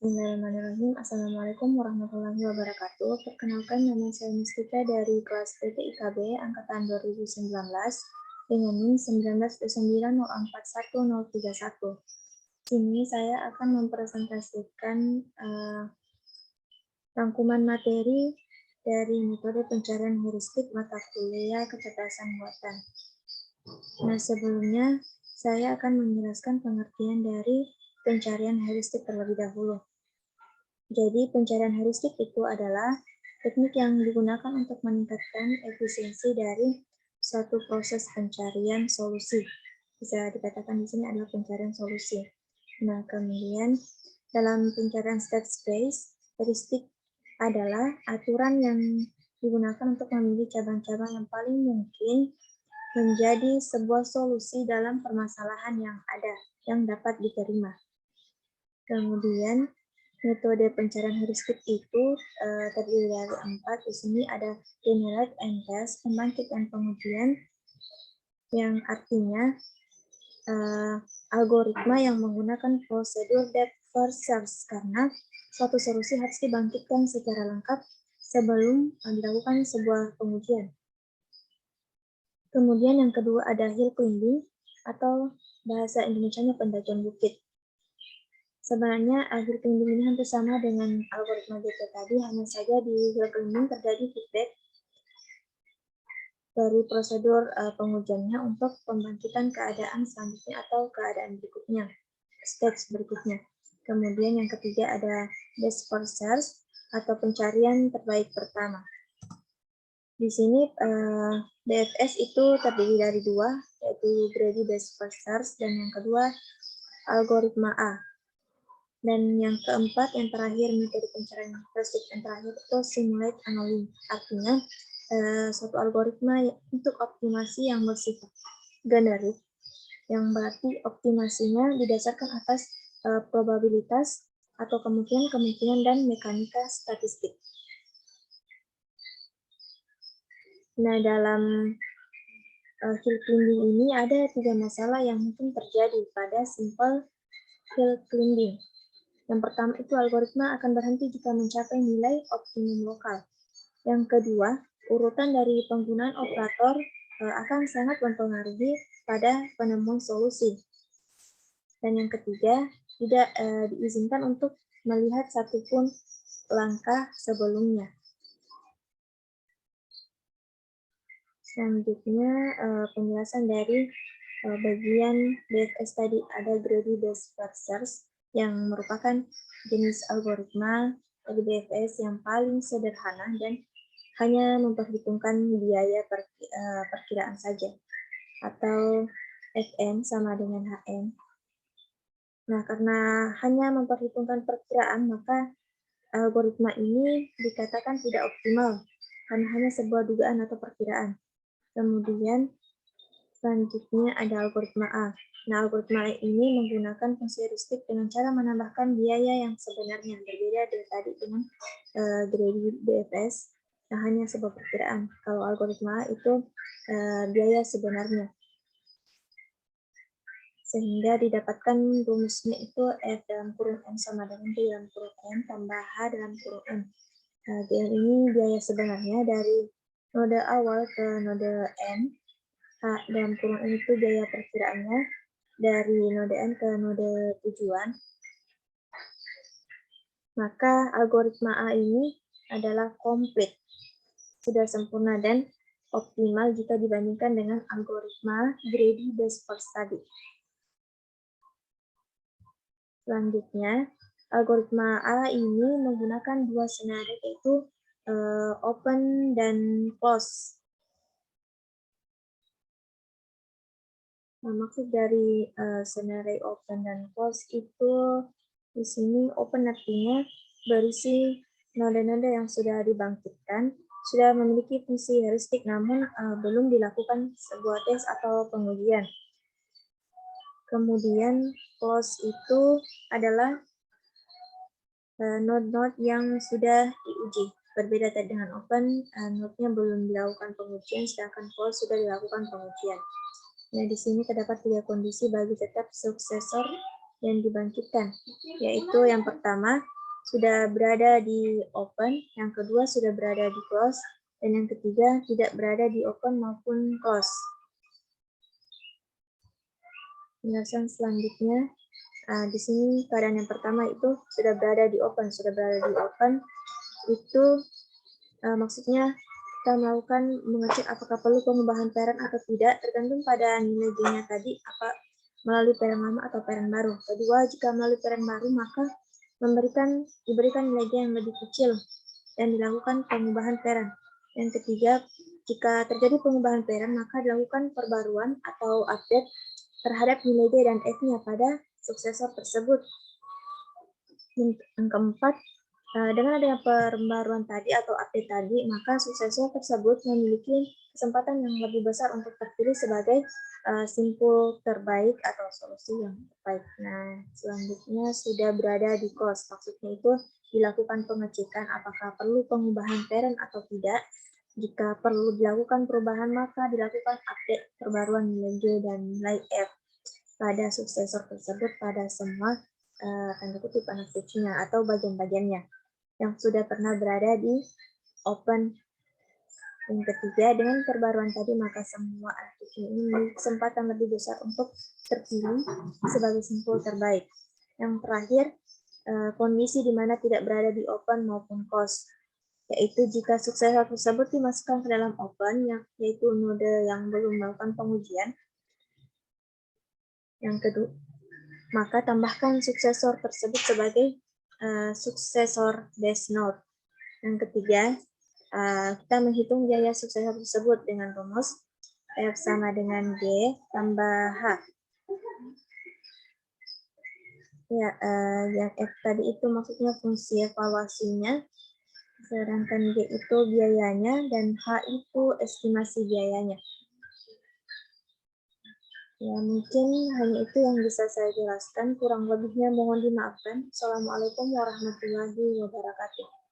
Bismillahirrahmanirrahim. Assalamualaikum warahmatullahi wabarakatuh. Perkenalkan, nama saya Mustika dari kelas PT IKB angkatan 2019 dengan NIM 1929041031. Sini saya akan mempresentasikan rangkuman materi dari metode pencarian heuristik mata kuliah kecerdasan buatan. Nah, sebelumnya saya akan menjelaskan pengertian dari pencarian heuristik terlebih dahulu. Jadi, pencarian heuristik itu adalah teknik yang digunakan untuk meningkatkan efisiensi dari suatu proses pencarian solusi. Bisa dikatakan di sini adalah pencarian solusi. Nah, kemudian dalam pencarian state space, heuristik adalah aturan yang digunakan untuk memilih cabang-cabang yang paling mungkin menjadi sebuah solusi dalam permasalahan yang ada, yang dapat diterima. Kemudian, metode pencarian heuristik itu terdiri dari 4. Di sini ada generate and test, pembangkit dan pengujian, yang artinya algoritma yang menggunakan prosedur depth first search, karena suatu solusi harus dibangkitkan secara lengkap sebelum dilakukan sebuah pengujian. Kemudian yang kedua ada hill climbing, atau bahasa Indonesianya pendakian bukit. Sebenarnya hill climbing ini hampir sama dengan algoritma GT tadi, hanya saja di hill climbing terjadi feedback dari prosedur pengujiannya untuk pembangkitan keadaan selanjutnya atau keadaan berikutnya, stage berikutnya. Kemudian yang ketiga ada best first search atau pencarian terbaik pertama. Di sini BFS itu terdiri dari 2, yaitu greedy best first search, dan yang kedua algoritma A. Dan yang keempat, yang terakhir, metode pencarian heuristik yang terakhir itu simulate anomaly. Artinya, suatu algoritma untuk optimasi yang bersifat generik, yang berarti optimasinya didasarkan atas probabilitas atau kemungkinan dan mekanika statistik. Nah, dalam hill climbing ini ada 3 masalah yang mungkin terjadi pada simple hill climbing. Yang pertama itu algoritma akan berhenti jika mencapai nilai optimum lokal. Yang kedua, urutan dari penggunaan operator akan sangat mempengaruhi pada penemuan solusi. Dan yang ketiga, tidak diizinkan untuk melihat satupun langkah sebelumnya. Selanjutnya, penjelasan dari bagian BFS tadi. Ada greedy best first search, yang merupakan jenis algoritma dari BFS yang paling sederhana dan hanya memperhitungkan biaya perkiraan saja, atau FN sama dengan HN. Nah, karena hanya memperhitungkan perkiraan, maka algoritma ini dikatakan tidak optimal, karena hanya sebuah dugaan atau perkiraan. Kemudian, selanjutnya ada algoritma A. Nah, algoritma ini menggunakan fungsi heuristik dengan cara menambahkan biaya yang sebenarnya, berbeda dari tadi dengan greedy BFS yang hanya sebuah perkiraan. Kalau algoritma A itu biaya sebenarnya. Sehingga didapatkan rumusnya itu F dalam kurung M sama dengan D dalam kurung M tambah H dalam kurung M. Nah, ini biaya sebenarnya dari node awal ke node N. H dalam kurung N itu biaya perkiraannya dari node N ke node tujuan. Maka algoritma A ini adalah komplit, sudah sempurna dan optimal jika dibandingkan dengan algoritma greedy best first tadi. Selanjutnya, algoritma A ini menggunakan 2 skenario, yaitu open dan close. Nah, maksud dari skenario open dan close itu di sini open artinya berisi node-node yang sudah dibangkitkan, sudah memiliki fungsi heuristik namun belum dilakukan sebuah tes atau pengujian. Kemudian close itu adalah node-node yang sudah diuji. Berbeda dengan open, node-nya belum dilakukan pengujian, sedangkan close sudah dilakukan pengujian. Nah, di sini terdapat 3 kondisi bagi tetap suksesor yang dibangkitkan, yaitu yang pertama sudah berada di open, yang kedua sudah berada di close, dan yang ketiga tidak berada di open maupun close. Penjelasan selanjutnya, di sini keadaan yang pertama itu sudah berada di open. Sudah berada di open itu maksudnya kita mengecek apakah perlu pengubahan parent atau tidak, tergantung pada nilai G-nya tadi, apa melalui parent lama atau parent baru. Kedua, jika melalui parent baru, maka diberikan nilai G yang lebih kecil dan dilakukan pengubahan parent. Yang ketiga, jika terjadi pengubahan parent, maka dilakukan perbaruan atau update terhadap nilai G dan F-nya pada suksesor tersebut. Yang keempat, dengan adanya pembaruan tadi atau update tadi, maka suksesor tersebut memiliki kesempatan yang lebih besar untuk terpilih sebagai simpul terbaik atau solusi yang terbaik. Nah, selanjutnya sudah berada di close. Maksudnya itu dilakukan pengecekan apakah perlu pengubahan parent atau tidak. Jika perlu dilakukan perubahan, maka dilakukan update perbaruan nilai G dan nilai F pada suksesor tersebut pada semua tanda kutip anak cucunya atau bagian-bagiannya yang sudah pernah berada di open. Yang ketiga, dengan perbaruan tadi, maka semua anak cucu ini memiliki kesempatan lebih besar untuk terpilih sebagai simpul terbaik. Yang terakhir, kondisi di mana tidak berada di open maupun close, yaitu jika suksesor tersebut dimasukkan ke dalam open, yaitu node yang belum melakukan pengujian. Yang kedua, maka tambahkan suksesor tersebut sebagai suksesor base node. Yang ketiga, kita menghitung biaya suksesor tersebut dengan rumus F sama dengan G tambah H. Ya, yang F tadi itu maksudnya fungsi evaluasinya, sedangkan G itu biayanya, dan H itu estimasi biayanya. Ya, mungkin hanya itu yang bisa saya jelaskan. Kurang lebihnya mohon dimaafkan. Assalamualaikum warahmatullahi wabarakatuh.